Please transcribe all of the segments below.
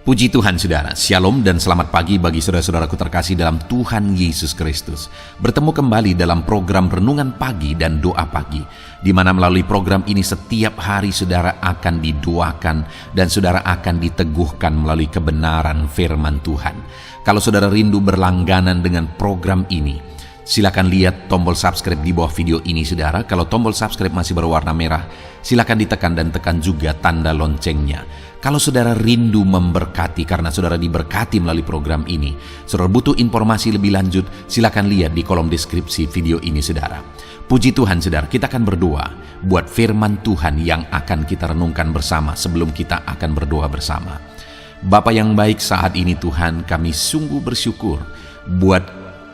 Puji Tuhan saudara, Shalom dan selamat pagi bagi saudara-saudaraku terkasih dalam Tuhan Yesus Kristus. Bertemu kembali dalam program Renungan Pagi dan Doa Pagi, di mana melalui program ini setiap hari saudara akan didoakan dan saudara akan diteguhkan melalui kebenaran firman Tuhan. Kalau saudara rindu berlangganan dengan program ini, silakan lihat tombol subscribe di bawah video ini saudara. Kalau tombol subscribe masih berwarna merah, silakan ditekan dan tekan juga tanda loncengnya. Kalau saudara rindu memberkati karena saudara diberkati melalui program ini, saudara butuh informasi lebih lanjut, silakan lihat di kolom deskripsi video ini saudara. Puji Tuhan saudara, kita akan berdoa buat firman Tuhan yang akan kita renungkan bersama sebelum kita akan berdoa bersama. Bapa yang baik, saat ini Tuhan kami sungguh bersyukur buat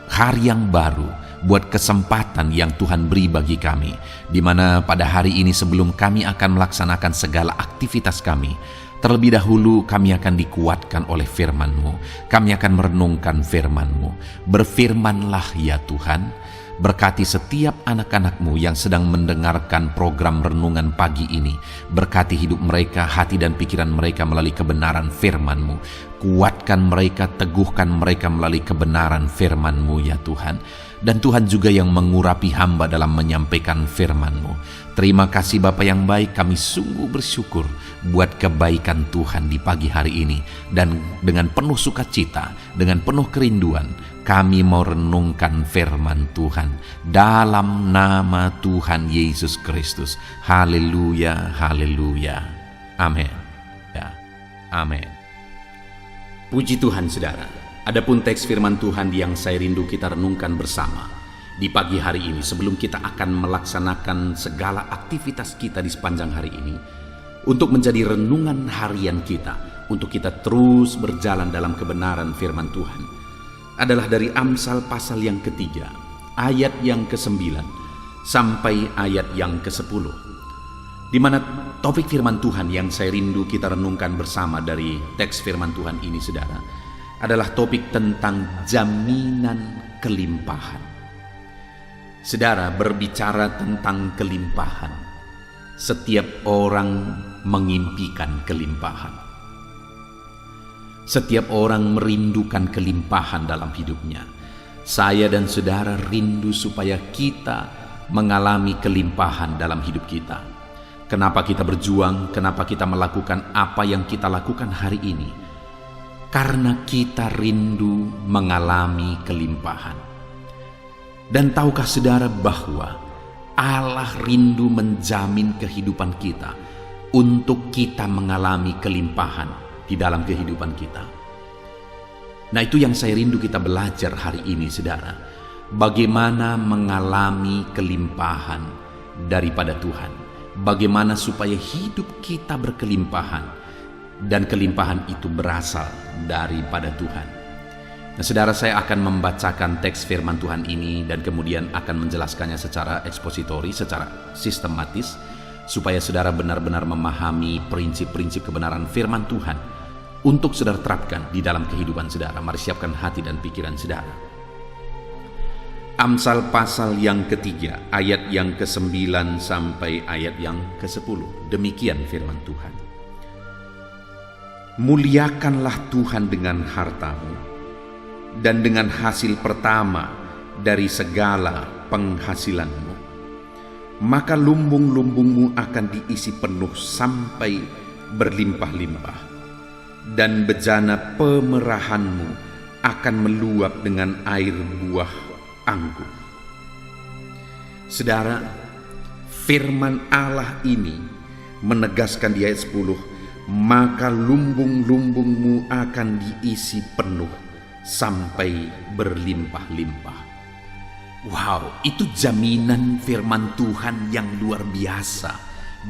hari yang baru, buat kesempatan yang Tuhan beri bagi kami, di mana pada hari ini sebelum kami akan melaksanakan segala aktivitas kami, terlebih dahulu kami akan dikuatkan oleh firman-Mu. Kami akan merenungkan firman-Mu. Berfirmanlah ya Tuhan, berkati setiap anak-anak-Mu yang sedang mendengarkan program renungan pagi ini. Berkati hidup mereka, hati dan pikiran mereka melalui kebenaran firman-Mu. Kuatkan mereka, teguhkan mereka melalui kebenaran firman-Mu ya Tuhan. Dan Tuhan juga yang mengurapi hamba dalam menyampaikan firman-Mu. Terima kasih Bapa yang baik, kami sungguh bersyukur buat kebaikan Tuhan di pagi hari ini. Dan dengan penuh sukacita, dengan penuh kerinduan, kami mau renungkan firman Tuhan dalam nama Tuhan Yesus Kristus. Haleluya, haleluya. Amin. Ya, amin. Puji Tuhan saudara. Adapun teks firman Tuhan yang saya rindu kita renungkan bersama di pagi hari ini sebelum kita akan melaksanakan segala aktivitas kita di sepanjang hari ini, untuk menjadi renungan harian kita, untuk kita terus berjalan dalam kebenaran firman Tuhan, adalah dari Amsal pasal yang ketiga, ayat yang ke-9 sampai ayat yang ke-10, di mana topik firman Tuhan yang saya rindu kita renungkan bersama dari teks firman Tuhan ini saudara, adalah topik tentang jaminan kelimpahan. Saudara, berbicara tentang kelimpahan, setiap orang mengimpikan kelimpahan. Setiap orang merindukan kelimpahan dalam hidupnya. Saya dan saudara rindu supaya kita mengalami kelimpahan dalam hidup kita. Kenapa kita berjuang? Kenapa kita melakukan apa yang kita lakukan hari ini? Karena kita rindu mengalami kelimpahan. Dan tahukah saudara bahwa Allah rindu menjamin kehidupan kita untuk kita mengalami kelimpahan di dalam kehidupan kita. Nah, itu yang saya rindu kita belajar hari ini saudara. Bagaimana mengalami kelimpahan daripada Tuhan. Bagaimana supaya hidup kita berkelimpahan. Dan kelimpahan itu berasal daripada Tuhan. Nah saudara, saya akan membacakan teks firman Tuhan ini dan kemudian akan menjelaskannya secara ekspositori, secara sistematis, supaya saudara benar-benar memahami prinsip-prinsip kebenaran firman Tuhan untuk saudara terapkan di dalam kehidupan saudara. Mari siapkan hati dan pikiran saudara. Amsal pasal yang ketiga, ayat yang ke-9 sampai ayat yang ke-10. Demikian firman Tuhan. Muliakanlah Tuhan dengan hartamu dan dengan hasil pertama dari segala penghasilanmu. Maka lumbung-lumbungmu akan diisi penuh sampai berlimpah-limpah, dan bejana pemerahanmu akan meluap dengan air buah anggur. Saudara, firman Allah ini menegaskan di ayat 10, maka lumbung-lumbungmu akan diisi penuh sampai berlimpah-limpah. Wow, itu jaminan firman Tuhan yang luar biasa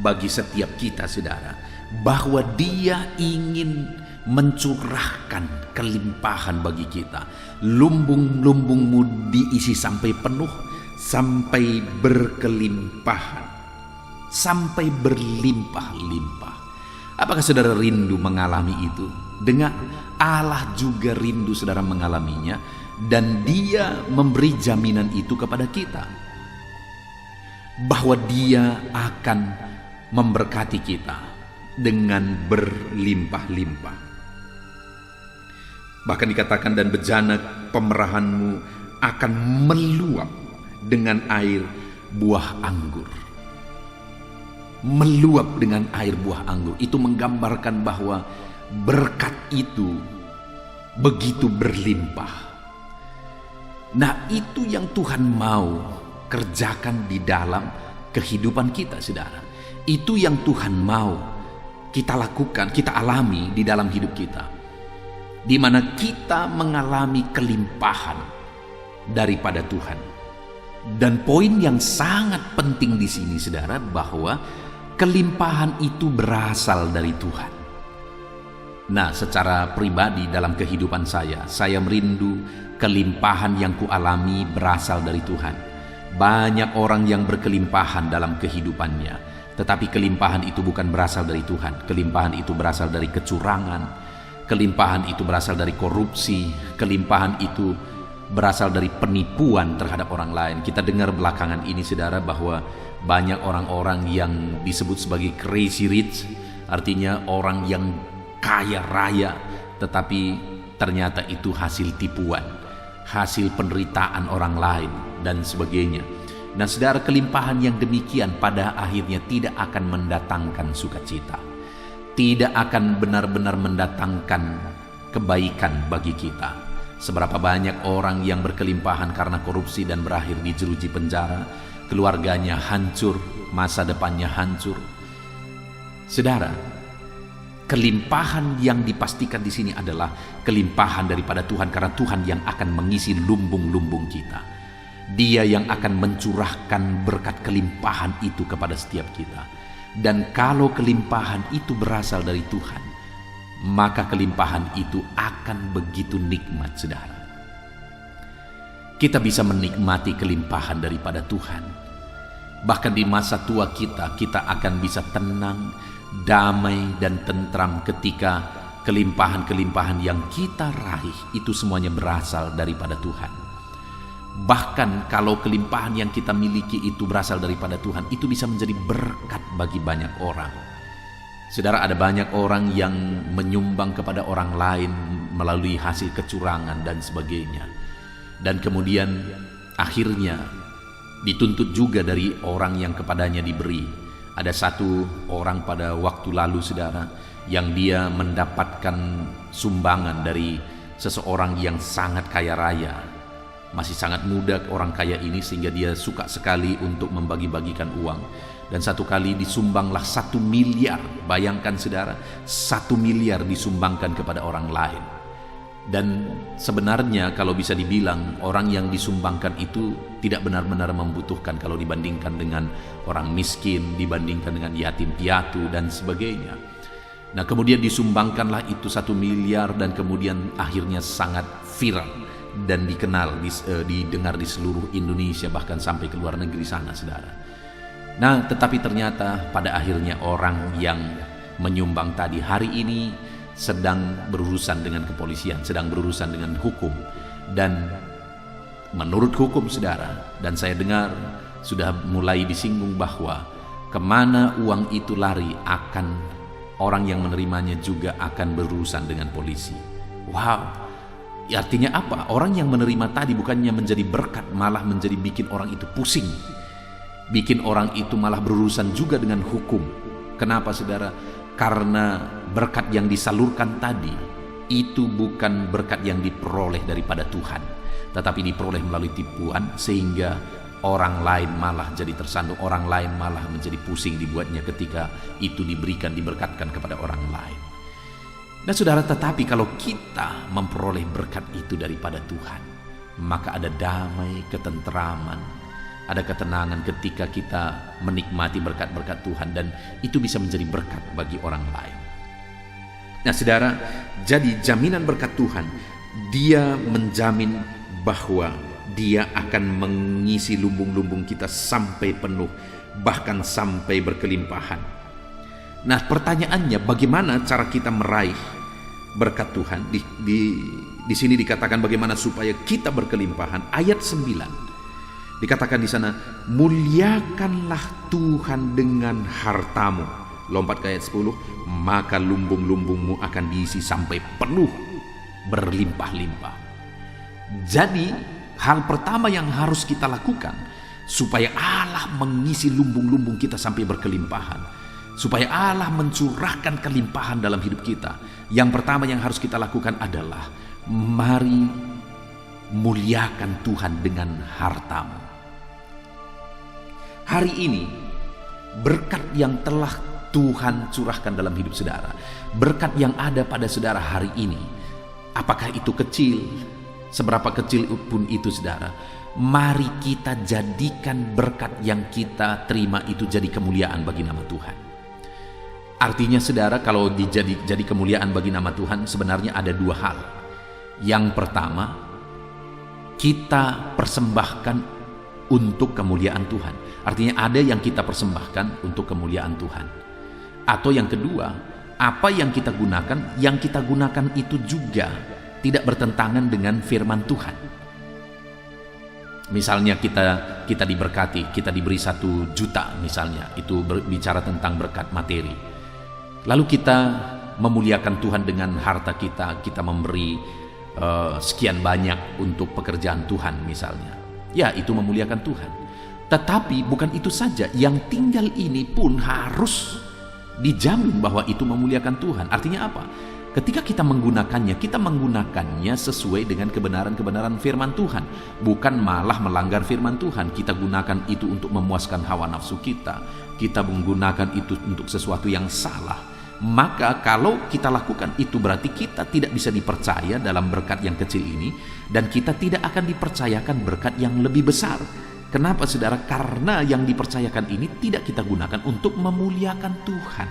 bagi setiap kita saudara, bahwa Dia ingin mencurahkan kelimpahan bagi kita. Lumbung-lumbungmu diisi sampai penuh, sampai berkelimpahan, sampai berlimpah-limpah. Apakah saudara rindu mengalami itu? Dengar, Allah juga rindu saudara mengalaminya, dan Dia memberi jaminan itu kepada kita, bahwa Dia akan memberkati kita dengan berlimpah-limpah. Bahkan dikatakan, dan bejana pemerahanmu akan meluap dengan air buah anggur. Meluap dengan air buah anggur. Itu menggambarkan bahwa berkat itu begitu berlimpah. Nah, itu yang Tuhan mau kerjakan di dalam kehidupan kita, saudara. Itu yang Tuhan mau kita lakukan, kita alami di dalam hidup kita, di mana kita mengalami kelimpahan daripada Tuhan. Dan poin yang sangat penting di sini, saudara, bahwa kelimpahan itu berasal dari Tuhan. Nah, secara pribadi dalam kehidupan saya merindu kelimpahan yang kualami berasal dari Tuhan. Banyak orang yang berkelimpahan dalam kehidupannya, tetapi kelimpahan itu bukan berasal dari Tuhan. Kelimpahan itu berasal dari kecurangan, kelimpahan itu berasal dari korupsi, kelimpahan itu berasal dari penipuan terhadap orang lain. Kita dengar belakangan ini, saudara, bahwa banyak orang-orang yang disebut sebagai crazy rich, artinya orang yang kaya raya, tetapi ternyata itu hasil tipuan, hasil penderitaan orang lain, dan sebagainya. Nah, saudara, kelimpahan yang demikian pada akhirnya tidak akan mendatangkan sukacita, tidak akan benar-benar mendatangkan kebaikan bagi kita. Seberapa banyak orang yang berkelimpahan karena korupsi dan berakhir di jeruji penjara, keluarganya hancur, masa depannya hancur. Saudara, kelimpahan yang dipastikan di sini adalah kelimpahan daripada Tuhan, karena Tuhan yang akan mengisi lumbung-lumbung kita. Dia yang akan mencurahkan berkat kelimpahan itu kepada setiap kita. Dan kalau kelimpahan itu berasal dari Tuhan, maka kelimpahan itu akan begitu nikmat, saudara. Kita bisa menikmati kelimpahan daripada Tuhan. Bahkan di masa tua kita akan bisa tenang, damai, dan tentram ketika kelimpahan-kelimpahan yang kita raih itu semuanya berasal daripada Tuhan. Bahkan kalau kelimpahan yang kita miliki itu berasal daripada Tuhan, itu bisa menjadi berkat bagi banyak orang. Saudara, ada banyak orang yang menyumbang kepada orang lain melalui hasil kecurangan dan sebagainya. Dan kemudian akhirnya dituntut juga dari orang yang kepadanya diberi. Ada satu orang pada waktu lalu, saudara, yang dia mendapatkan sumbangan dari seseorang yang sangat kaya raya. Masih sangat muda orang kaya ini, sehingga dia suka sekali untuk membagi-bagikan uang. Dan satu kali disumbanglah 1 miliar. Bayangkan, saudara, 1 miliar disumbangkan kepada orang lain. Dan sebenarnya kalau bisa dibilang, orang yang disumbangkan itu tidak benar-benar membutuhkan kalau dibandingkan dengan orang miskin, dibandingkan dengan yatim piatu dan sebagainya. Nah, kemudian disumbangkanlah itu 1 miliar, dan kemudian akhirnya sangat viral dan dikenal, didengar di seluruh Indonesia, bahkan sampai ke luar negeri sana, saudara. Nah, tetapi ternyata pada akhirnya orang yang menyumbang tadi hari ini sedang berurusan dengan kepolisian, sedang berurusan dengan hukum. Dan menurut hukum, saudara, dan saya dengar sudah mulai disinggung bahwa kemana uang itu lari, akan orang yang menerimanya juga akan berurusan dengan polisi. Wow, artinya apa? Orang yang menerima tadi bukannya menjadi berkat, malah menjadi bikin orang itu pusing, bikin orang itu malah berurusan juga dengan hukum. Kenapa, saudara? Karena berkat yang disalurkan tadi itu bukan berkat yang diperoleh daripada Tuhan, tetapi diperoleh melalui tipuan, sehingga orang lain malah jadi tersandung, orang lain malah menjadi pusing dibuatnya ketika itu diberikan, diberkatkan kepada orang lain. Nah, saudara, tetapi kalau kita memperoleh berkat itu daripada Tuhan, maka ada damai, ketentraman, ada ketenangan ketika kita menikmati berkat-berkat Tuhan, dan itu bisa menjadi berkat bagi orang lain. Nah, saudara, jadi jaminan berkat Tuhan, Dia menjamin bahwa Dia akan mengisi lumbung-lumbung kita sampai penuh, bahkan sampai berkelimpahan. Nah, pertanyaannya, bagaimana cara kita meraih berkat Tuhan? Di sini dikatakan bagaimana supaya kita berkelimpahan. Ayat 9 dikatakan di sana, muliakanlah Tuhan dengan hartamu. Lompat ke ayat 10, maka lumbung-lumbungmu akan diisi sampai penuh. berlimpah-limpah. Jadi hal pertama yang harus kita lakukan supaya Allah mengisi lumbung-lumbung kita sampai berkelimpahan, supaya Allah mencurahkan kelimpahan dalam hidup kita, yang pertama yang harus kita lakukan adalah mari muliakan Tuhan dengan hartamu. Hari ini berkat yang telah Tuhan curahkan dalam hidup saudara, berkat yang ada pada saudara hari ini, apakah itu kecil, seberapa kecil pun itu saudara, mari kita jadikan berkat yang kita terima itu jadi kemuliaan bagi nama Tuhan. Artinya saudara, kalau jadi kemuliaan bagi nama Tuhan, sebenarnya ada dua hal. Yang pertama, kita persembahkan untuk kemuliaan Tuhan. Artinya ada yang kita persembahkan untuk kemuliaan Tuhan. Atau yang kedua, apa yang kita gunakan itu juga tidak bertentangan dengan firman Tuhan. Misalnya kita diberkati, kita diberi 1 juta misalnya, itu berbicara tentang berkat materi. Lalu kita memuliakan Tuhan dengan harta kita memberi sekian banyak untuk pekerjaan Tuhan misalnya. Ya, itu memuliakan Tuhan. Tetapi bukan itu saja, yang tinggal ini pun harus dijamin bahwa itu memuliakan Tuhan. Artinya apa? Ketika kita menggunakannya sesuai dengan kebenaran-kebenaran firman Tuhan, bukan malah melanggar firman Tuhan. Kita gunakan itu untuk memuaskan hawa nafsu kita menggunakan itu untuk sesuatu yang salah. Maka kalau kita lakukan itu, berarti kita tidak bisa dipercaya dalam berkat yang kecil ini, dan kita tidak akan dipercayakan berkat yang lebih besar. Kenapa saudara? Karena yang dipercayakan ini tidak kita gunakan untuk memuliakan Tuhan,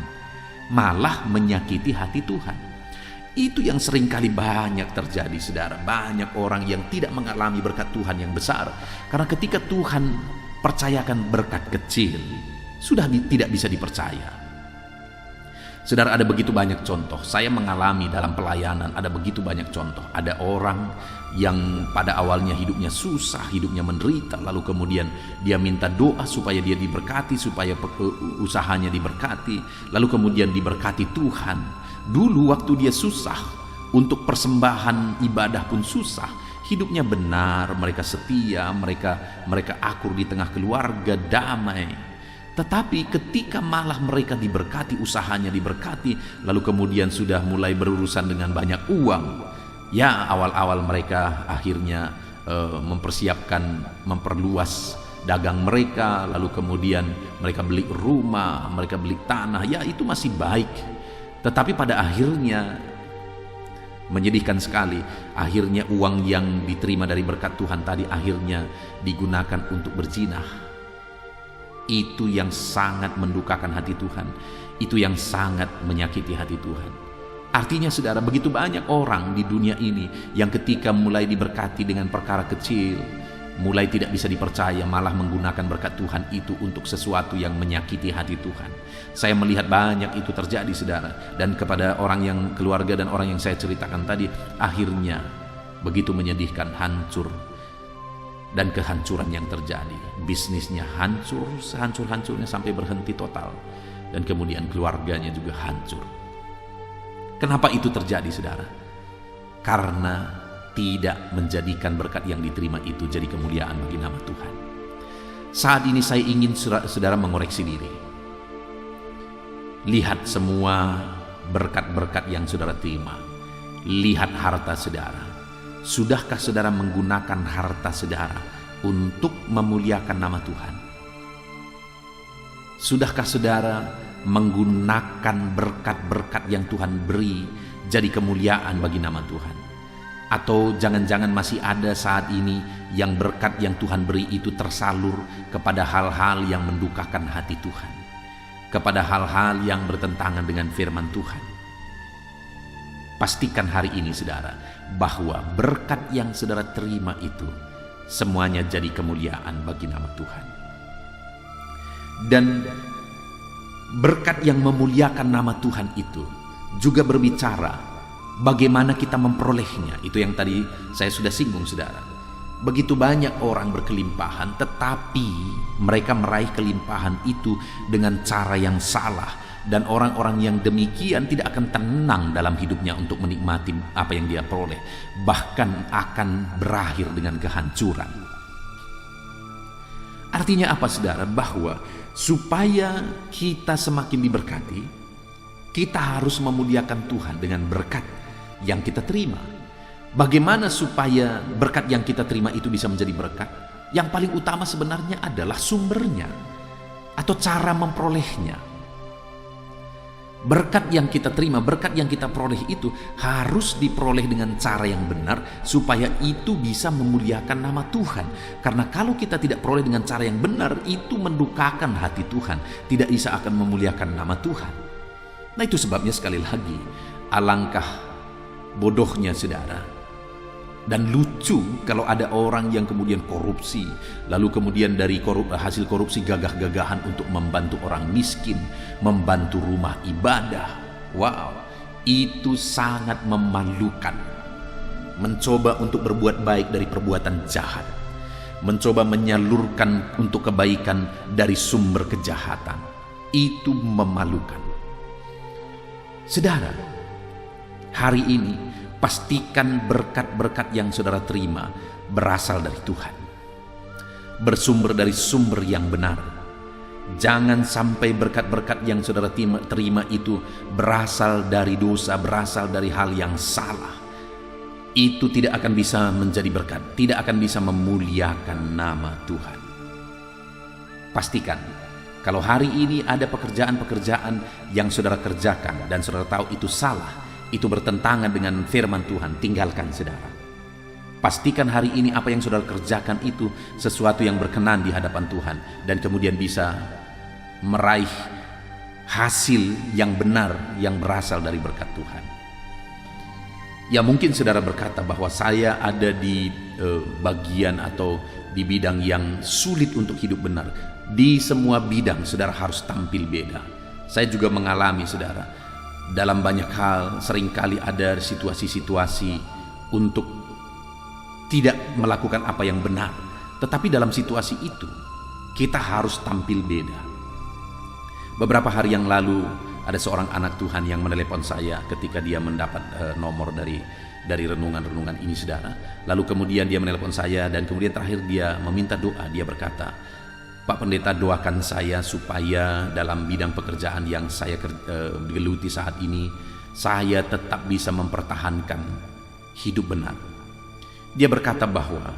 malah menyakiti hati Tuhan. Itu yang seringkali banyak terjadi saudara. Banyak orang yang tidak mengalami berkat Tuhan yang besar, karena ketika Tuhan percayakan berkat kecil, sudah tidak bisa dipercaya. Saudara, ada begitu banyak contoh. Saya mengalami dalam pelayanan, ada begitu banyak contoh. Ada orang yang pada awalnya hidupnya susah, hidupnya menderita, lalu kemudian dia minta doa supaya dia diberkati, supaya usahanya diberkati, lalu kemudian diberkati Tuhan. Dulu waktu dia susah, untuk persembahan ibadah pun susah, hidupnya benar, mereka setia, mereka akur di tengah keluarga, damai. Tetapi ketika malah mereka diberkati, usahanya diberkati, lalu kemudian sudah mulai berurusan dengan banyak uang, ya awal-awal mereka akhirnya memperluas dagang mereka, lalu kemudian mereka beli rumah, mereka beli tanah, ya itu masih baik. Tetapi pada akhirnya menyedihkan sekali, akhirnya uang yang diterima dari berkat Tuhan tadi akhirnya digunakan untuk berzinah. Itu yang sangat mendukakan hati Tuhan, itu yang sangat menyakiti hati Tuhan. Artinya saudara, begitu banyak orang di dunia ini yang ketika mulai diberkati dengan perkara kecil, mulai tidak bisa dipercaya, malah menggunakan berkat Tuhan itu untuk sesuatu yang menyakiti hati Tuhan. Saya melihat banyak itu terjadi saudara, dan kepada orang yang keluarga dan orang yang saya ceritakan tadi, akhirnya begitu menyedihkan, hancur. Dan kehancuran yang terjadi, bisnisnya hancur, sehancur-hancurnya sampai berhenti total, dan kemudian keluarganya juga hancur. Kenapa itu terjadi saudara? Karena tidak menjadikan berkat yang diterima itu jadi kemuliaan bagi nama Tuhan. Saat ini saya ingin saudara mengoreksi diri. Lihat semua berkat-berkat yang saudara terima. Lihat harta saudara. Sudahkah saudara menggunakan harta saudara untuk memuliakan nama Tuhan? Sudahkah saudara menggunakan berkat-berkat yang Tuhan beri jadi kemuliaan bagi nama Tuhan? Atau jangan-jangan masih ada saat ini yang berkat yang Tuhan beri itu tersalur kepada hal-hal yang mendukakan hati Tuhan, kepada hal-hal yang bertentangan dengan firman Tuhan? Pastikan hari ini saudara, bahwa berkat yang saudara terima itu semuanya jadi kemuliaan bagi nama Tuhan. Dan berkat yang memuliakan nama Tuhan itu juga berbicara bagaimana kita memperolehnya. Itu yang tadi saya sudah singgung saudara. Begitu banyak orang berkelimpahan, tetapi mereka meraih kelimpahan itu dengan cara yang salah, Dan orang-orang yang demikian tidak akan tenang dalam hidupnya untuk menikmati apa yang dia peroleh, bahkan akan berakhir dengan kehancuran. Artinya apa, saudara? Bahwa supaya kita semakin diberkati, kita harus memuliakan Tuhan dengan berkat yang kita terima. Bagaimana supaya berkat yang kita terima itu bisa menjadi berkat? Yang paling utama sebenarnya adalah sumbernya atau cara memperolehnya. Berkat yang kita terima, berkat yang kita peroleh itu harus diperoleh dengan cara yang benar supaya itu bisa memuliakan nama Tuhan. Karena kalau kita tidak peroleh dengan cara yang benar, itu mendukakan hati Tuhan, tidak bisa akan memuliakan nama Tuhan. Nah, itu sebabnya sekali lagi, alangkah bodohnya, saudara, dan lucu kalau ada orang yang kemudian korupsi, lalu kemudian dari hasil korupsi gagah-gagahan untuk membantu orang miskin, membantu rumah ibadah. Wow, itu sangat memalukan. Mencoba untuk berbuat baik dari perbuatan jahat, mencoba menyalurkan untuk kebaikan dari sumber kejahatan, itu memalukan. Saudara, hari ini pastikan berkat-berkat yang saudara terima berasal dari Tuhan, bersumber dari sumber yang benar. Jangan sampai berkat-berkat yang saudara terima itu berasal dari dosa, berasal dari hal yang salah. Itu tidak akan bisa menjadi berkat, tidak akan bisa memuliakan nama Tuhan. Pastikan kalau hari ini ada pekerjaan-pekerjaan yang saudara kerjakan dan saudara tahu itu salah, itu bertentangan dengan firman Tuhan, tinggalkan, saudara. Pastikan hari ini apa yang saudara kerjakan itu sesuatu yang berkenan di hadapan Tuhan, dan kemudian bisa meraih hasil yang benar yang berasal dari berkat Tuhan. Ya, mungkin saudara berkata bahwa saya ada di bagian atau di bidang yang sulit untuk hidup benar. Di semua bidang saudara harus tampil beda. Saya juga mengalami, saudara, dalam banyak hal seringkali ada situasi-situasi untuk tidak melakukan apa yang benar. Tetapi dalam situasi itu kita harus tampil beda. Beberapa hari yang lalu ada seorang anak Tuhan yang menelepon saya ketika dia mendapat nomor dari renungan-renungan ini, saudara. Lalu kemudian dia menelepon saya dan kemudian terakhir dia meminta doa. Dia berkata, "Pak Pendeta, doakan saya supaya dalam bidang pekerjaan yang saya geluti saat ini, saya tetap bisa mempertahankan hidup benar." Dia berkata bahwa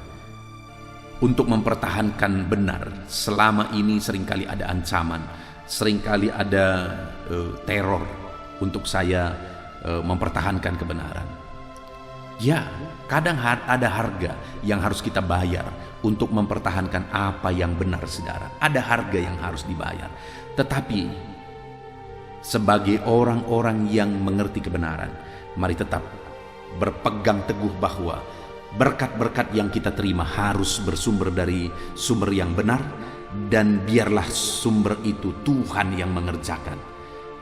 untuk mempertahankan benar, selama ini seringkali ada ancaman, seringkali ada teror untuk saya mempertahankan kebenaran. Ya, kadang ada harga yang harus kita bayar untuk mempertahankan apa yang benar, saudara. Ada harga yang harus dibayar. Tetapi sebagai orang-orang yang mengerti kebenaran, mari tetap berpegang teguh bahwa berkat-berkat yang kita terima harus bersumber dari sumber yang benar, dan biarlah sumber itu Tuhan yang mengerjakan.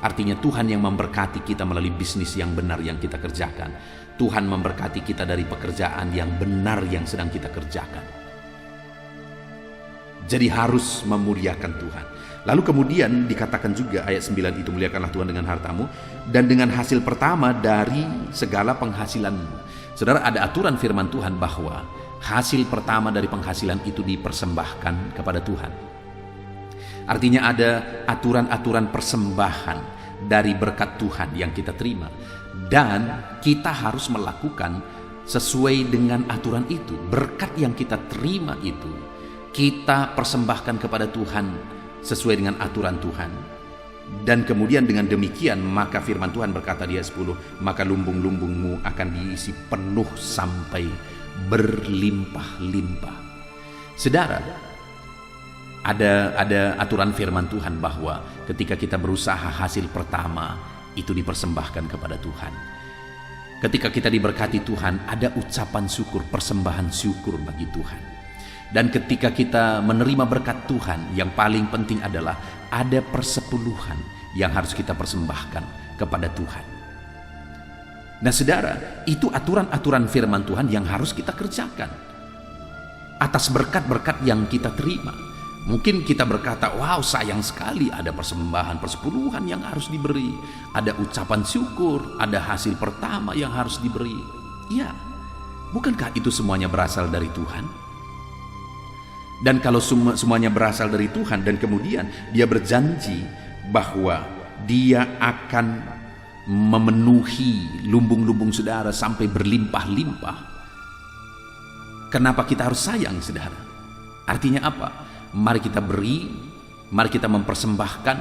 Artinya Tuhan yang memberkati kita melalui bisnis yang benar yang kita kerjakan. Tuhan memberkati kita dari pekerjaan yang benar yang sedang kita kerjakan. Jadi harus memuliakan Tuhan. Lalu kemudian dikatakan juga ayat 9 itu, muliakanlah Tuhan dengan hartamu dan dengan hasil pertama dari segala penghasilanmu. Saudara, ada aturan firman Tuhan bahwa hasil pertama dari penghasilan itu dipersembahkan kepada Tuhan. Artinya ada aturan-aturan persembahan dari berkat Tuhan yang kita terima, dan kita harus melakukan sesuai dengan aturan itu. Berkat yang kita terima itu kita persembahkan kepada Tuhan sesuai dengan aturan Tuhan. Dan kemudian dengan demikian maka firman Tuhan berkata di ayat 10, maka lumbung-lumbungmu akan diisi penuh sampai berlimpah-limpah. Saudara, ada aturan firman Tuhan bahwa ketika kita berusaha, hasil pertama itu dipersembahkan kepada Tuhan. Ketika kita diberkati Tuhan, ada ucapan syukur, persembahan syukur bagi Tuhan. Dan ketika kita menerima berkat Tuhan, yang paling penting adalah ada persepuluhan yang harus kita persembahkan kepada Tuhan. Nah, saudara, itu aturan-aturan firman Tuhan yang harus kita kerjakan atas berkat-berkat yang kita terima. Mungkin kita berkata, wow sayang sekali ada persembahan persepuluhan yang harus diberi, ada ucapan syukur, ada hasil pertama yang harus diberi. Ya, bukankah itu semuanya berasal dari Tuhan? Dan kalau semuanya berasal dari Tuhan dan kemudian dia berjanji bahwa dia akan memenuhi lumbung-lumbung saudara sampai berlimpah-limpah, kenapa kita harus sayang saudara? Artinya apa? Mari kita beri, mari kita mempersembahkan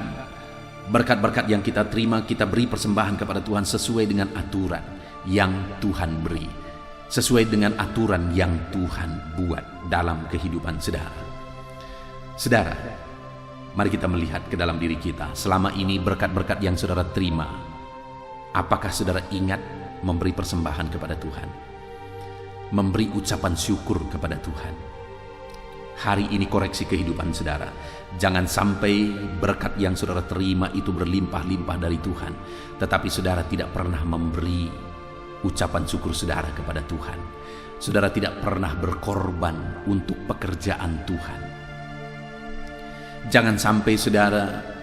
berkat-berkat yang kita terima, kita beri persembahan kepada Tuhan sesuai dengan aturan yang Tuhan beri, sesuai dengan aturan yang Tuhan buat dalam kehidupan saudara. Saudara, mari kita melihat ke dalam diri kita. Selama ini berkat-berkat yang saudara terima, apakah saudara ingat memberi persembahan kepada Tuhan? Memberi ucapan syukur kepada Tuhan? Hari ini koreksi kehidupan saudara. Jangan sampai berkat yang saudara terima itu berlimpah-limpah dari Tuhan, tetapi saudara tidak pernah memberi ucapan syukur saudara kepada Tuhan. Saudara tidak pernah berkorban untuk pekerjaan Tuhan. Jangan sampai saudara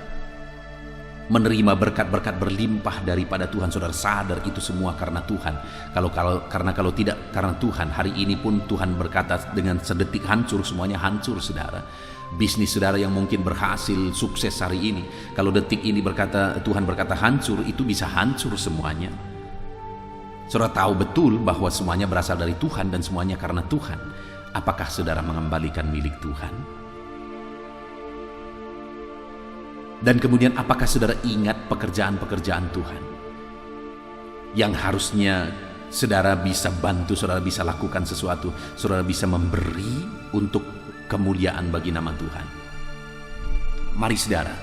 menerima berkat-berkat berlimpah daripada Tuhan, saudara sadar itu semua karena Tuhan. Kalau tidak karena Tuhan, hari ini pun Tuhan berkata dengan sedetik hancur, semuanya hancur saudara. Bisnis saudara yang mungkin berhasil, sukses hari ini, kalau detik ini Tuhan berkata hancur, itu bisa hancur semuanya. Saudara tahu betul bahwa semuanya berasal dari Tuhan dan semuanya karena Tuhan. Apakah saudara mengembalikan milik Tuhan? Dan kemudian apakah saudara ingat pekerjaan-pekerjaan Tuhan yang harusnya saudara bisa bantu, saudara bisa lakukan sesuatu, saudara bisa memberi untuk kemuliaan bagi nama Tuhan? Mari saudara,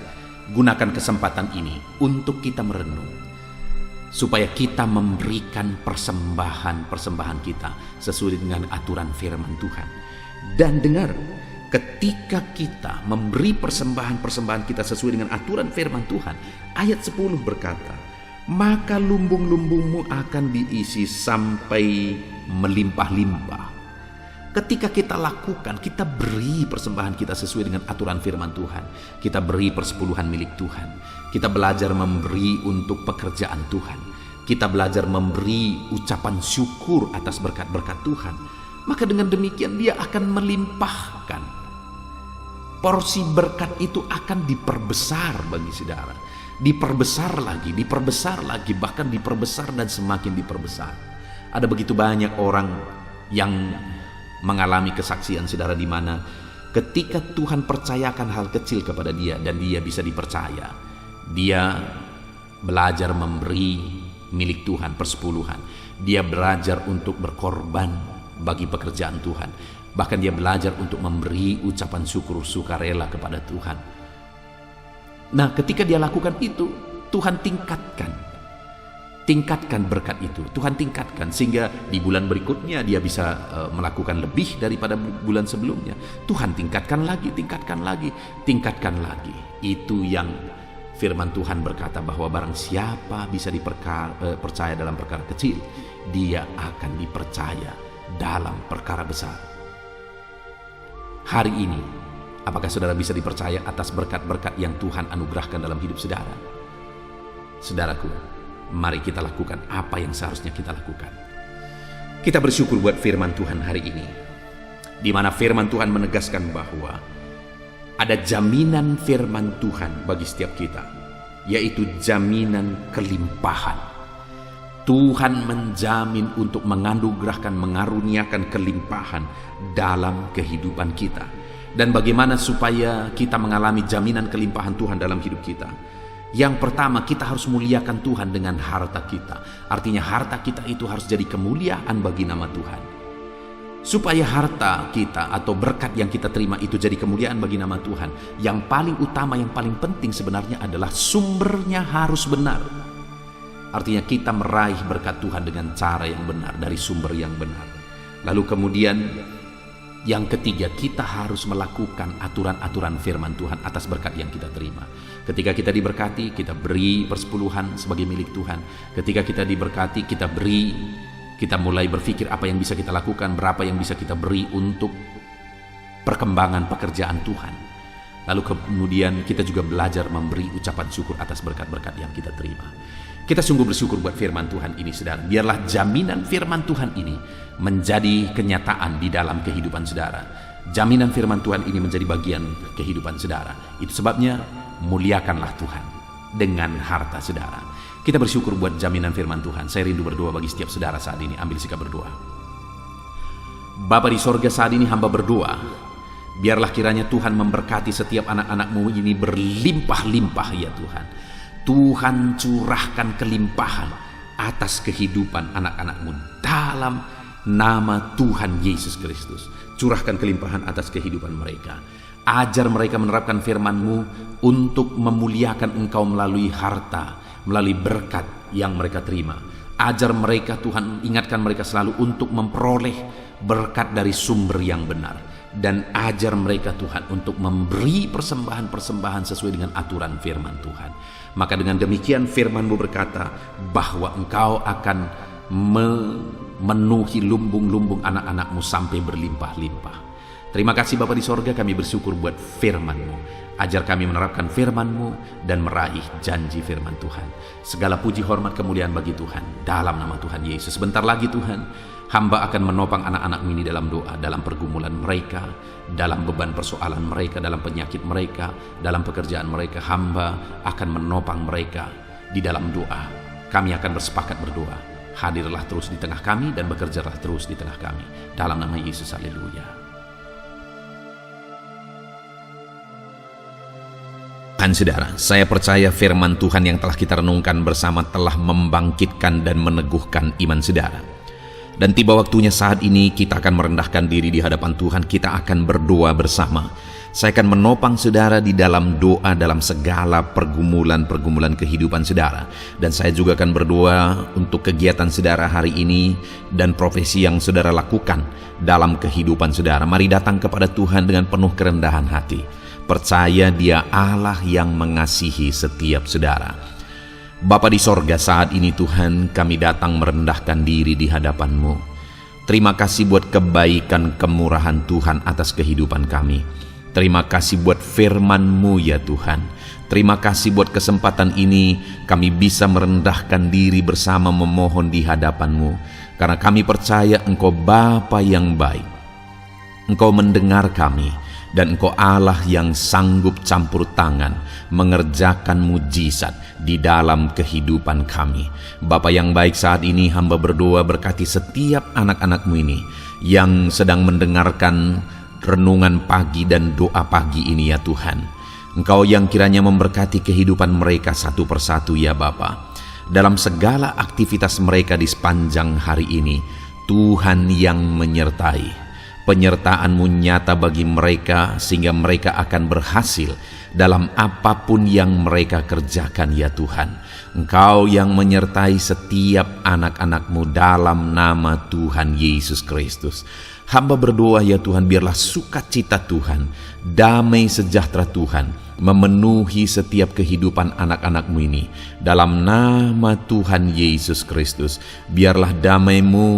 gunakan kesempatan ini untuk kita merenung, supaya kita memberikan persembahan-persembahan kita sesuai dengan aturan firman Tuhan. Dan dengar, ketika kita memberi persembahan-persembahan kita sesuai dengan aturan firman Tuhan, ayat 10 berkata, maka lumbung-lumbungmu akan diisi sampai melimpah-limpah. Ketika kita lakukan, kita beri persembahan kita sesuai dengan aturan firman Tuhan, kita beri persepuluhan milik Tuhan, kita belajar memberi untuk pekerjaan Tuhan, kita belajar memberi ucapan syukur atas berkat-berkat Tuhan, maka dengan demikian dia akan melimpahkan. Porsi berkat itu akan diperbesar bagi saudara, diperbesar lagi, bahkan diperbesar dan semakin diperbesar. Ada begitu banyak orang yang mengalami kesaksian saudara, di mana ketika Tuhan percayakan hal kecil kepada dia dan dia bisa dipercaya, dia belajar memberi milik Tuhan persepuluhan, dia belajar untuk berkorban bagi pekerjaan Tuhan, bahkan dia belajar untuk memberi ucapan syukur sukarela kepada Tuhan. Nah, ketika dia lakukan itu, Tuhan tingkatkan berkat itu, Tuhan tingkatkan sehingga di bulan berikutnya dia bisa melakukan lebih daripada bulan sebelumnya. Tuhan tingkatkan lagi. Itu yang firman Tuhan berkata bahwa barang siapa bisa dipercaya dalam perkara kecil, dia akan dipercaya dalam perkara besar. Hari ini, apakah saudara bisa dipercaya atas berkat-berkat yang Tuhan anugerahkan dalam hidup saudara? Saudaraku, mari kita lakukan apa yang seharusnya kita lakukan. Kita bersyukur buat firman Tuhan hari ini, di mana firman Tuhan menegaskan bahwa ada jaminan firman Tuhan bagi setiap kita, yaitu jaminan kelimpahan. Tuhan menjamin untuk menganugerahkan, mengaruniakan kelimpahan dalam kehidupan kita. Dan bagaimana supaya kita mengalami jaminan kelimpahan Tuhan dalam hidup kita? Yang pertama, kita harus muliakan Tuhan dengan harta kita. Artinya harta kita itu harus jadi kemuliaan bagi nama Tuhan. Supaya harta kita atau berkat yang kita terima itu jadi kemuliaan bagi nama Tuhan, yang paling utama, yang paling penting sebenarnya adalah sumbernya harus benar. Artinya kita meraih berkat Tuhan dengan cara yang benar, dari sumber yang benar. Lalu kemudian yang ketiga, kita harus melakukan aturan-aturan firman Tuhan atas berkat yang kita terima. Ketika kita diberkati, kita beri persepuluhan sebagai milik Tuhan. Ketika kita diberkati, kita beri, kita mulai berpikir apa yang bisa kita lakukan, berapa yang bisa kita beri untuk perkembangan pekerjaan Tuhan. Lalu kemudian kita juga belajar memberi ucapan syukur atas berkat-berkat yang kita terima. Kita sungguh bersyukur buat firman Tuhan ini, saudara. Biarlah jaminan firman Tuhan ini menjadi kenyataan di dalam kehidupan saudara. Jaminan firman Tuhan ini menjadi bagian kehidupan saudara. Itu sebabnya muliakanlah Tuhan dengan harta saudara. Kita bersyukur buat jaminan firman Tuhan. Saya rindu berdoa bagi setiap saudara saat ini. Ambil sikap berdoa. Bapa di sorga, saat ini hamba berdoa, biarlah kiranya Tuhan memberkati setiap anak-anak-Mu ini berlimpah-limpah ya Tuhan. Tuhan curahkan kelimpahan atas kehidupan anak-anak-Mu dalam nama Tuhan Yesus Kristus. Curahkan kelimpahan atas kehidupan mereka. Ajar mereka menerapkan firman-Mu untuk memuliakan Engkau melalui harta, melalui berkat yang mereka terima. Ajar mereka Tuhan, ingatkan mereka selalu untuk memperoleh berkat dari sumber yang benar. Dan ajar mereka Tuhan untuk memberi persembahan-persembahan sesuai dengan aturan firman Tuhan. Maka dengan demikian firman-Mu berkata bahwa Engkau akan memenuhi lumbung-lumbung anak-anak-Mu sampai berlimpah-limpah. Terima kasih Bapa di sorga, kami bersyukur buat firman-Mu. Ajar kami menerapkan firman-Mu dan meraih janji firman Tuhan. Segala puji, hormat, kemuliaan bagi Tuhan dalam nama Tuhan Yesus. Sebentar lagi Tuhan, hamba akan menopang anak-anak ini dalam doa, dalam pergumulan mereka, dalam beban persoalan mereka, dalam penyakit mereka, dalam pekerjaan mereka. Hamba akan menopang mereka di dalam doa. Kami akan bersepakat berdoa. Hadirlah terus di tengah kami dan bekerjalah terus di tengah kami. Dalam nama Yesus, haleluya. Saudara, saya percaya firman Tuhan yang telah kita renungkan bersama telah membangkitkan dan meneguhkan iman saudara. Dan tiba waktunya saat ini kita akan merendahkan diri di hadapan Tuhan. Kita akan berdoa bersama. Saya akan menopang saudara di dalam doa dalam segala pergumulan-pergumulan kehidupan saudara. Dan saya juga akan berdoa untuk kegiatan saudara hari ini dan profesi yang saudara lakukan dalam kehidupan saudara. Mari datang kepada Tuhan dengan penuh kerendahan hati. Percaya Dia Allah yang mengasihi setiap saudara. Bapa di sorga, saat ini Tuhan kami datang merendahkan diri di hadapan-Mu. Terima kasih buat kebaikan kemurahan Tuhan atas kehidupan kami. Terima kasih buat firman-Mu ya Tuhan. Terima kasih buat kesempatan ini kami bisa merendahkan diri bersama memohon di hadapan-Mu. Karena kami percaya Engkau Bapa yang baik. Engkau mendengar kami. Dan Engkau Allah yang sanggup campur tangan mengerjakan mujizat di dalam kehidupan kami. Bapa yang baik, saat ini hamba berdoa berkati setiap anak-anak-Mu ini yang sedang mendengarkan renungan pagi dan doa pagi ini ya Tuhan. Engkau yang kiranya memberkati kehidupan mereka satu persatu ya Bapa. Dalam segala aktivitas mereka di sepanjang hari ini, Tuhan yang menyertai. Penyertaan-Mu nyata bagi mereka sehingga mereka akan berhasil dalam apapun yang mereka kerjakan ya Tuhan. Engkau yang menyertai setiap anak-anak-Mu dalam nama Tuhan Yesus Kristus. Hamba berdoa ya Tuhan, biarlah sukacita Tuhan, damai sejahtera Tuhan memenuhi setiap kehidupan anak-anak-Mu ini. Dalam nama Tuhan Yesus Kristus, biarlah damai-Mu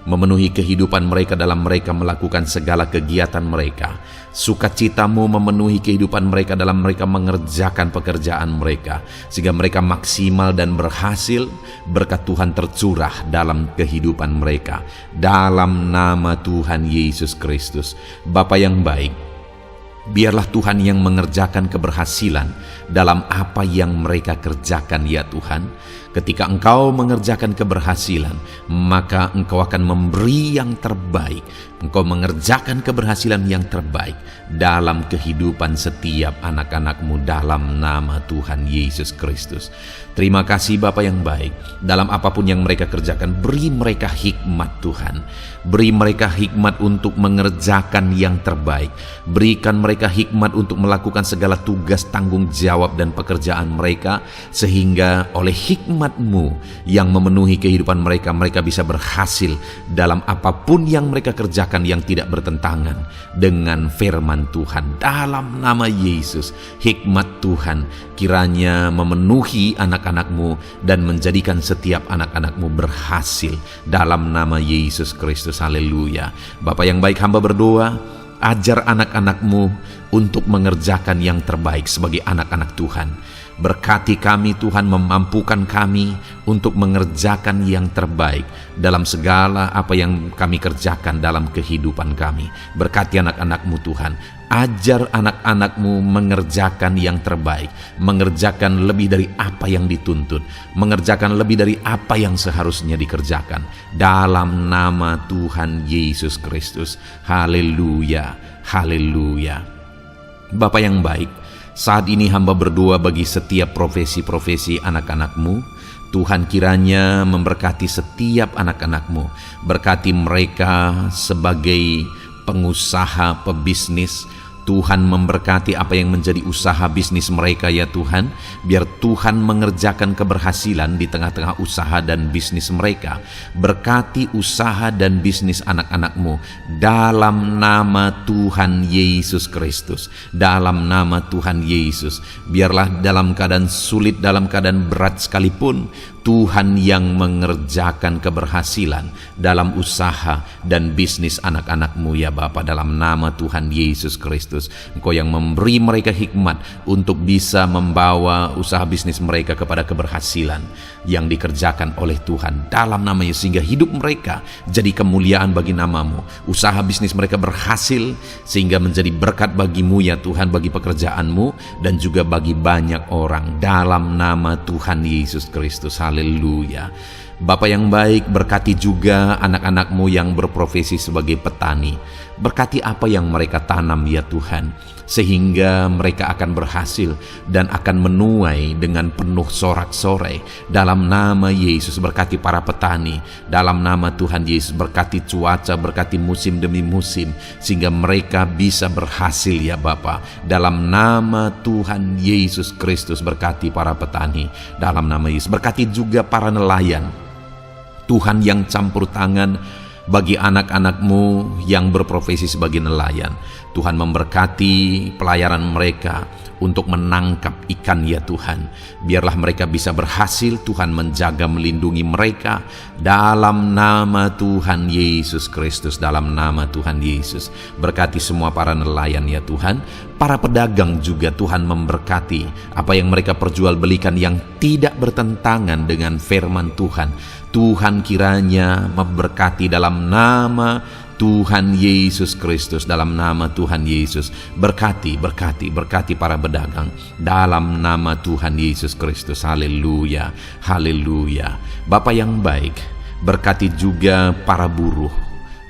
memenuhi kehidupan mereka dalam mereka melakukan segala kegiatan mereka. Sukacita-Mu memenuhi kehidupan mereka dalam mereka mengerjakan pekerjaan mereka. Sehingga mereka maksimal dan berhasil, berkat Tuhan tercurah dalam kehidupan mereka. Dalam nama Tuhan Yesus Kristus. Bapa yang baik, biarlah Tuhan yang mengerjakan keberhasilan dalam apa yang mereka kerjakan ya Tuhan. Ketika Engkau mengerjakan keberhasilan, maka Engkau akan memberi yang terbaik. Engkau mengerjakan keberhasilan yang terbaik dalam kehidupan setiap anak-anak-Mu dalam nama Tuhan Yesus Kristus. Terima kasih Bapa yang baik. Dalam apapun yang mereka kerjakan, beri mereka hikmat Tuhan. Beri mereka hikmat untuk mengerjakan yang terbaik. Berikan mereka hikmat untuk melakukan segala tugas, tanggung jawab dan pekerjaan mereka. Sehingga oleh hikmat-Mu yang memenuhi kehidupan mereka, mereka bisa berhasil dalam apapun yang mereka kerjakan yang tidak bertentangan dengan firman Tuhan. Dalam nama Yesus, hikmat Tuhan kiranya memenuhi anak-anak-Mu dan menjadikan setiap anak-anak-Mu berhasil dalam nama Yesus Kristus. Haleluya. Bapa yang baik, hamba berdoa Ajar anak-anak-Mu untuk mengerjakan yang terbaik sebagai anak-anak Tuhan. Berkati kami Tuhan, memampukan kami untuk mengerjakan yang terbaik dalam segala apa yang kami kerjakan dalam kehidupan kami. Berkati anak-anak-Mu Tuhan. Ajar anak-anak-Mu mengerjakan yang terbaik, mengerjakan lebih dari apa yang dituntut, mengerjakan lebih dari apa yang seharusnya dikerjakan. Dalam nama Tuhan Yesus Kristus. Haleluya, haleluya. Bapa yang baik, saat ini hamba berdoa bagi setiap profesi-profesi anak-anak-Mu. Tuhan kiranya memberkati setiap anak-anak-Mu. Berkati mereka sebagai pengusaha, pebisnis. Tuhan memberkati apa yang menjadi usaha bisnis mereka ya Tuhan. Biar Tuhan mengerjakan keberhasilan di tengah-tengah usaha dan bisnis mereka. Berkati usaha dan bisnis anak-anak-Mu dalam nama Tuhan Yesus Kristus. Dalam nama Tuhan Yesus. Biarlah dalam keadaan sulit, dalam keadaan berat sekalipun, Tuhan yang mengerjakan keberhasilan dalam usaha dan bisnis anak-anak-Mu ya Bapa, dalam nama Tuhan Yesus Kristus. Engkau yang memberi mereka hikmat untuk bisa membawa usaha bisnis mereka kepada keberhasilan yang dikerjakan oleh Tuhan dalam nama Yesus, sehingga hidup mereka jadi kemuliaan bagi nama-Mu. Usaha bisnis mereka berhasil sehingga menjadi berkat bagi-Mu ya Tuhan, bagi pekerjaan-Mu dan juga bagi banyak orang dalam nama Tuhan Yesus Kristus. Haleluya. Bapa yang baik, berkati juga anak-anak-Mu yang berprofesi sebagai petani. Berkati apa yang mereka tanam ya Tuhan, sehingga mereka akan berhasil dan akan menuai dengan penuh sorak-sorai. Dalam nama Yesus, berkati para petani. Dalam nama Tuhan Yesus, berkati cuaca, berkati musim demi musim, sehingga mereka bisa berhasil ya Bapa. Dalam nama Tuhan Yesus Kristus, berkati para petani. Dalam nama Yesus, berkati juga para nelayan. Tuhan yang campur tangan bagi anak-anak-Mu yang berprofesi sebagai nelayan. Tuhan memberkati pelayaran mereka untuk menangkap ikan ya Tuhan. Biarlah mereka bisa berhasil. Tuhan menjaga, melindungi mereka dalam nama Tuhan Yesus Kristus. Dalam nama Tuhan Yesus, berkati semua para nelayan ya Tuhan. Para pedagang juga Tuhan memberkati apa yang mereka perjualbelikan yang tidak bertentangan dengan firman Tuhan. Tuhan kiranya memberkati dalam nama Tuhan Yesus Kristus. Dalam nama Tuhan Yesus, berkati para pedagang dalam nama Tuhan Yesus Kristus. Haleluya, haleluya. Bapa yang baik, berkati juga para buruh.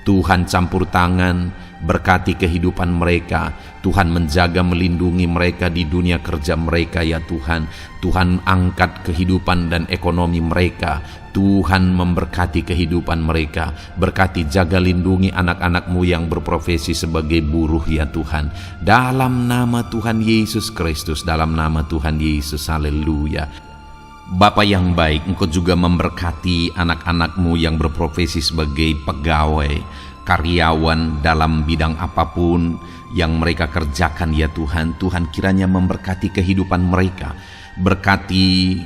Tuhan campur tangan, berkati kehidupan mereka. Tuhan menjaga, melindungi mereka di dunia kerja mereka ya Tuhan. Tuhan angkat kehidupan dan ekonomi mereka. Tuhan memberkati kehidupan mereka. Berkati, jaga, lindungi anak-anak-Mu yang berprofesi sebagai buruh ya Tuhan. Dalam nama Tuhan Yesus Kristus. Dalam nama Tuhan Yesus. Haleluya. Bapa yang baik, Engkau juga memberkati anak-anak-Mu yang berprofesi sebagai pegawai, karyawan dalam bidang apapun yang mereka kerjakan ya Tuhan. Tuhan kiranya memberkati kehidupan mereka. Berkati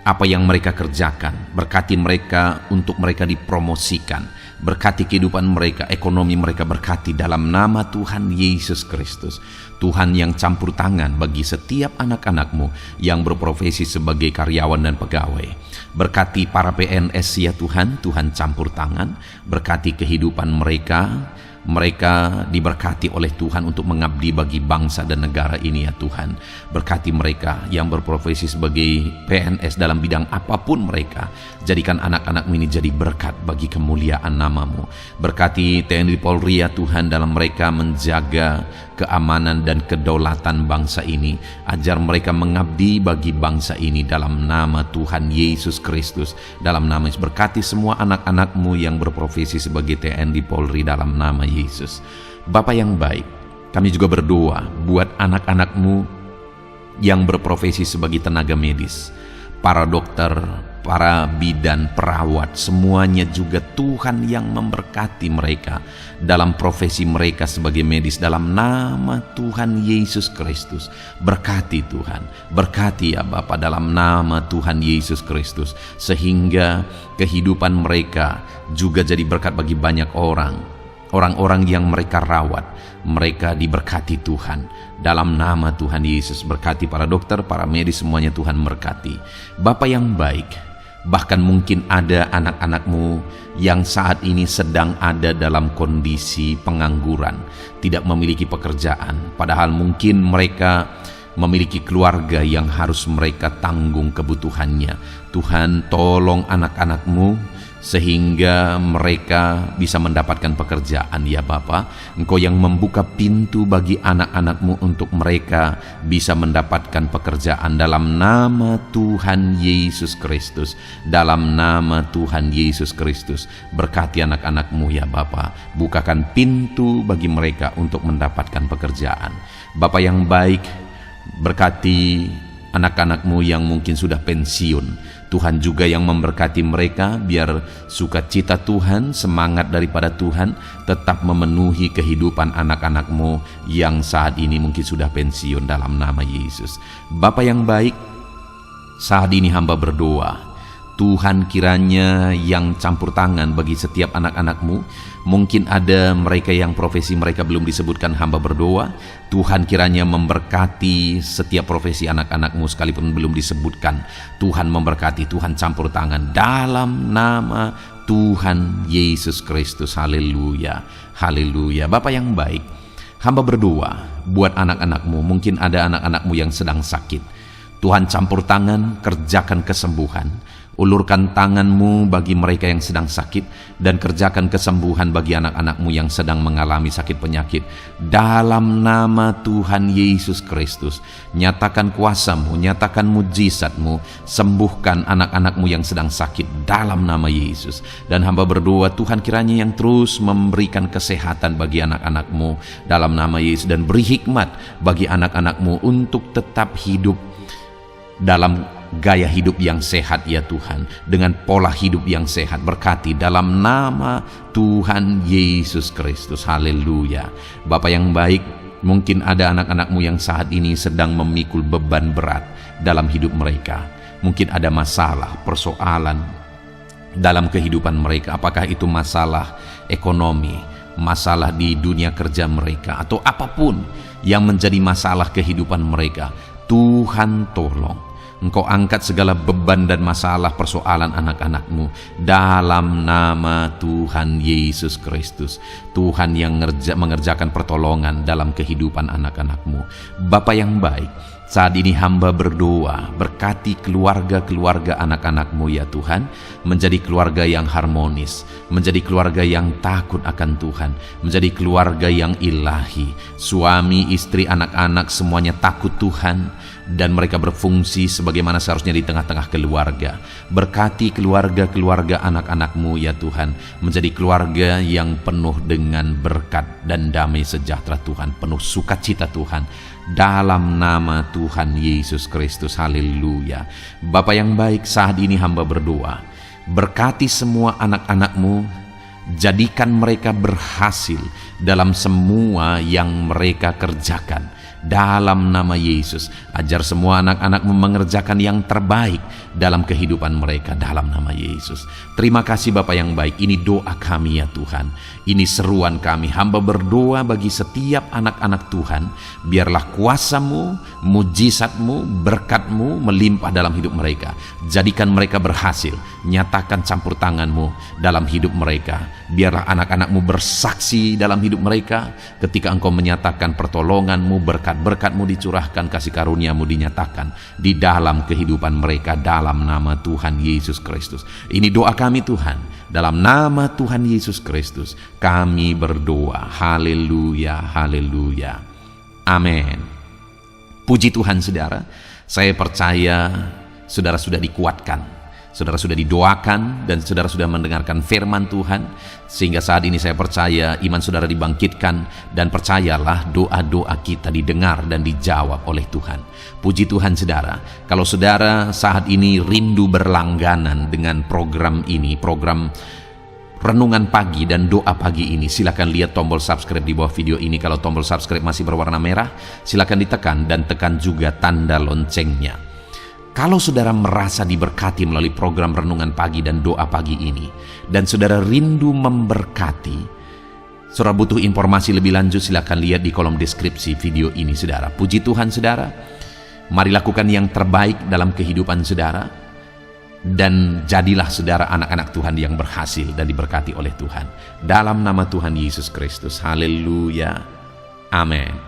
apa yang mereka kerjakan. Berkati mereka untuk mereka dipromosikan. Berkati kehidupan mereka, ekonomi mereka, berkati dalam nama Tuhan Yesus Kristus. Tuhan yang campur tangan bagi setiap anak-anak-Mu yang berprofesi sebagai karyawan dan pegawai. Berkati para PNS ya Tuhan. Tuhan campur tangan, berkati kehidupan mereka. Mereka diberkati oleh Tuhan untuk mengabdi bagi bangsa dan negara ini ya Tuhan. Berkati mereka yang berprofesi sebagai PNS dalam bidang apapun mereka. Jadikan anak-anak ini jadi berkat bagi kemuliaan nama-Mu. Berkati TNI Polri ya Tuhan, dalam mereka menjaga keamanan dan kedaulatan bangsa ini. Ajar mereka mengabdi bagi bangsa ini dalam nama Tuhan Yesus Kristus. Dalam nama Yesus, berkati semua anak-anak-Mu yang berprofesi sebagai TNI Polri dalam nama Yesus. Bapa yang baik, kami juga berdoa buat anak-anak-Mu yang berprofesi sebagai tenaga medis, para dokter, para bidan, perawat, semuanya juga Tuhan yang memberkati mereka dalam profesi mereka sebagai medis dalam nama Tuhan Yesus Kristus. Berkati Tuhan, berkati ya Bapa dalam nama Tuhan Yesus Kristus, sehingga kehidupan mereka juga jadi berkat bagi banyak orang. orang-orang yang mereka rawat, mereka diberkati Tuhan. Dalam nama Tuhan Yesus, berkati para dokter, para medis, semuanya Tuhan berkati. Bapa yang baik, bahkan mungkin ada anak-anakmu yang saat ini sedang ada dalam kondisi pengangguran, tidak memiliki pekerjaan, padahal mungkin mereka memiliki keluarga yang harus mereka tanggung kebutuhannya. Tuhan, tolong anak-anakmu sehingga mereka bisa mendapatkan pekerjaan, ya Bapa. Engkau yang membuka pintu bagi anak-anakmu untuk mereka bisa mendapatkan pekerjaan. Dalam nama Tuhan Yesus Kristus, dalam nama Tuhan Yesus Kristus, berkati anak-anakmu ya Bapa. Bukakan pintu bagi mereka untuk mendapatkan pekerjaan. Bapa yang baik, berkati anak-anakmu yang mungkin sudah pensiun. Tuhan juga yang memberkati mereka, biar sukacita Tuhan, semangat daripada Tuhan tetap memenuhi kehidupan anak-anakmu yang saat ini mungkin sudah pensiun, dalam nama Yesus. Bapa yang baik, saat ini hamba berdoa, Tuhan kiranya yang campur tangan bagi setiap anak-anakmu. Mungkin ada mereka yang profesi mereka belum disebutkan, hamba berdoa Tuhan kiranya memberkati setiap profesi anak-anakmu sekalipun belum disebutkan. Tuhan memberkati, Tuhan campur tangan dalam nama Tuhan Yesus Kristus. Haleluya, haleluya. Bapa yang baik, hamba berdoa buat anak-anakmu. Mungkin ada anak-anakmu yang sedang sakit. Tuhan campur tangan, kerjakan kesembuhan. Ulurkan tanganmu bagi mereka yang sedang sakit, dan kerjakan kesembuhan bagi anak-anakmu yang sedang mengalami sakit penyakit. Dalam nama Tuhan Yesus Kristus, nyatakan kuasamu, nyatakan mujizatmu, sembuhkan anak-anakmu yang sedang sakit dalam nama Yesus. Dan hamba berdoa Tuhan kiranya yang terus memberikan kesehatan bagi anak-anakmu dalam nama Yesus, dan beri hikmat bagi anak-anakmu untuk tetap hidup dalam gaya hidup yang sehat ya Tuhan, dengan pola hidup yang sehat. Berkati dalam nama Tuhan Yesus Kristus. Haleluya. Bapa yang baik, mungkin ada anak-anakmu yang saat ini sedang memikul beban berat dalam hidup mereka. Mungkin ada masalah, persoalan dalam kehidupan mereka. Apakah itu masalah ekonomi, masalah di dunia kerja mereka, atau apapun yang menjadi masalah kehidupan mereka. Tuhan tolong, Engkau angkat segala beban dan masalah persoalan anak-anakmu dalam nama Tuhan Yesus Kristus. Tuhan yang mengerjakan pertolongan dalam kehidupan anak-anakmu. Bapa yang baik, saat ini hamba berdoa, berkati keluarga-keluarga anak-anakmu ya Tuhan, menjadi keluarga yang harmonis, menjadi keluarga yang takut akan Tuhan, menjadi keluarga yang ilahi. Suami, istri, anak-anak semuanya takut Tuhan, dan mereka berfungsi sebagaimana seharusnya di tengah-tengah keluarga. Berkati keluarga-keluarga anak-anakmu ya Tuhan, menjadi keluarga yang penuh dengan berkat dan damai sejahtera Tuhan, penuh sukacita Tuhan, dalam nama Tuhan Yesus Kristus. Haleluya. Bapa yang baik, saat ini hamba berdoa, berkati semua anak-anakmu, jadikan mereka berhasil dalam semua yang mereka kerjakan. Dalam nama Yesus, ajar semua anak-anakmu mengerjakan yang terbaik dalam kehidupan mereka dalam nama Yesus. Terima kasih Bapa yang baik, ini doa kami ya Tuhan, ini seruan kami. Hamba berdoa bagi setiap anak-anak Tuhan, biarlah kuasamu, mujizatmu, berkatmu melimpah dalam hidup mereka. Jadikan mereka berhasil, nyatakan campur tanganmu dalam hidup mereka. Biarlah anak-anakmu bersaksi dalam hidup mereka ketika engkau menyatakan pertolonganmu, berkat-berkatmu dicurahkan, kasih karuniamu dinyatakan di dalam kehidupan mereka dalam nama Tuhan Yesus Kristus. Ini doa kami Tuhan, dalam nama Tuhan Yesus Kristus kami berdoa. Haleluya, haleluya, amin. Puji Tuhan saudara, saya percaya saudara sudah dikuatkan, saudara sudah didoakan, dan saudara sudah mendengarkan firman Tuhan, sehingga saat ini saya percaya iman saudara dibangkitkan, dan percayalah doa-doa kita didengar dan dijawab oleh Tuhan. Puji Tuhan saudara, kalau saudara saat ini rindu berlangganan dengan program ini, program Renungan Pagi dan Doa Pagi ini, silakan lihat tombol subscribe di bawah video ini. Kalau tombol subscribe masih berwarna merah, silakan ditekan, dan tekan juga tanda loncengnya. Kalau saudara merasa diberkati melalui program Renungan Pagi dan Doa Pagi ini, dan saudara rindu memberkati Saudara butuh informasi lebih lanjut, silakan lihat di kolom deskripsi video ini, saudara. Puji Tuhan, saudara. Mari lakukan yang terbaik dalam kehidupan saudara, dan jadilah saudara anak-anak Tuhan yang berhasil dan diberkati oleh Tuhan. Dalam nama Tuhan Yesus Kristus. Haleluya. Amin.